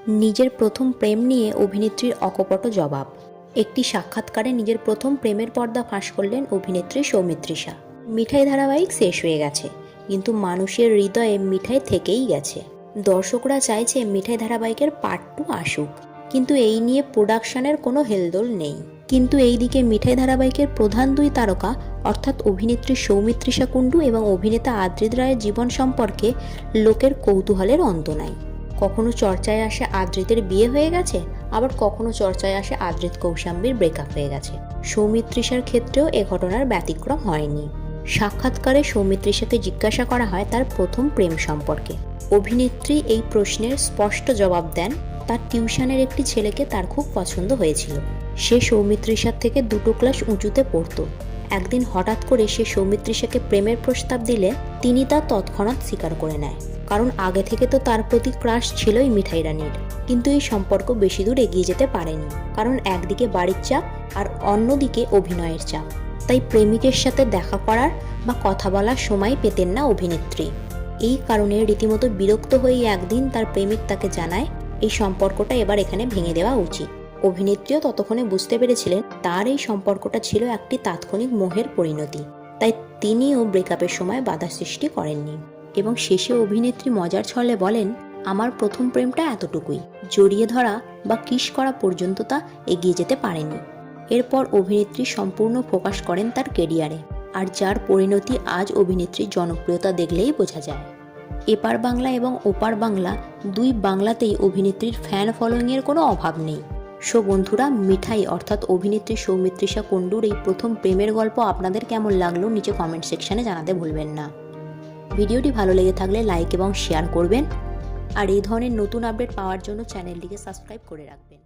নিজের প্রথম প্রেম নিয়ে অভিনেত্রীর অকপট জবাব। একটি সাক্ষাৎকারে নিজের প্রথম প্রেমের পর্দা ফাঁস করলেন অভিনেত্রী সৌমিত্রিষা। মিঠাই ধারাবাহিক শেষ হয়ে গেছে, কিন্তু মানুষের হৃদয়ে মিঠাই থেকেই গেছে। দর্শকরা চাইছে মিঠাই ধারাবাহিকের পার্ট 2 আসুক, কিন্তু এই নিয়ে প্রোডাকশনের কোনো হেলদোল নেই। কিন্তু এইদিকে মিঠাই ধারাবাহিকের প্রধান দুই তারকা অর্থাৎ অভিনেত্রী সৌমিত্রিষা কুণ্ডু এবং অভিনেতা আদ্রিত রায়ের জীবন সম্পর্কে লোকের কৌতূহলের অন্ত নাই। কখনো চর্চায় আসে আদ্রিতের বিয়ে হয়ে গেছে, আবার কখনো চর্চায় আসে আদ্রিত কৌশাম্বীর ব্রেকআপ হয়ে গেছে। সৌমিত্রিষার ক্ষেত্রেও এ ঘটনার ব্যতিক্রম হয়নি। সাক্ষাৎকারে সৌমিত্রিষাকে জিজ্ঞাসা করা হয় তার প্রথম প্রেম সম্পর্কে। অভিনেত্রী এই প্রশ্নের স্পষ্ট জবাব দেন, তার টিউশনের একটি ছেলেকে তার খুব পছন্দ হয়েছিল। সে সৌমিত্রিষার থেকে 2 ক্লাস উঁচুতে পড়তো। একদিন হঠাৎ করে সে সৌমিত্রিষাকে প্রেমের প্রস্তাব দিলে তিনি তা তৎক্ষণাৎ স্বীকার করে নেয়, কারণ আগে থেকে তো তার প্রতি ক্রাশ ছিলই মিঠাই রানীর। কিন্তু এই সম্পর্ক বেশি দূর এগিয়ে যেতে পারেনি, কারণ একদিকে বাড়ির চাপ আর অন্যদিকে অভিনয়ের চাপ। তাই প্রেমিকের সাথে দেখা করার বা কথা বলার সময় পেতেন না অভিনেত্রী। এই কারণে রীতিমতো বিরক্ত হয়ে একদিন তার প্রেমিক তাকে জানায় এই সম্পর্কটা এবার এখানে ভেঙে দেওয়া উচিত। অভিনেত্রীও ততক্ষণে বুঝতে পেরেছিলেন তার এই সম্পর্কটা ছিল একটি তাৎক্ষণিক মোহের পরিণতি, তাই তিনিও ব্রেকআপের সময় বাধা সৃষ্টি করেননি। এবং শেষে অভিনেত্রী মজার ছলে বলেন, আমার প্রথম প্রেমটা এতটুকুই, জড়িয়ে ধরা বা কিস করা পর্যন্ত তা এগিয়ে যেতে পারেনি। এরপর অভিনেত্রী সম্পূর্ণ ফোকাস করেন তার কেরিয়ারে, আর যার পরিণতি আজ অভিনেত্রীর জনপ্রিয়তা দেখলেই বোঝা যায়। এপার বাংলা এবং ওপার বাংলা দুই বাংলাতেই অভিনেত্রীর ফ্যান ফলোয়িংয়ের কোনো অভাব নেই। সো বন্ধুরা, মিঠাই অর্থাৎ অভিনেত্রী সৌমিত্রিষা কুণ্ডুর এই প্রথম প্রেমের গল্প আপনাদের কেমন লাগলো নিচে কমেন্ট সেকশনে জানাতে ভুলবেন না। ভিডিওটি ভালো লেগে থাকলে লাইক এবং শেয়ার করবেন, আর এই ধরনের নতুন আপডেট পাওয়ার জন্য চ্যানেলটিকে সাবস্ক্রাইব করে রাখবেন।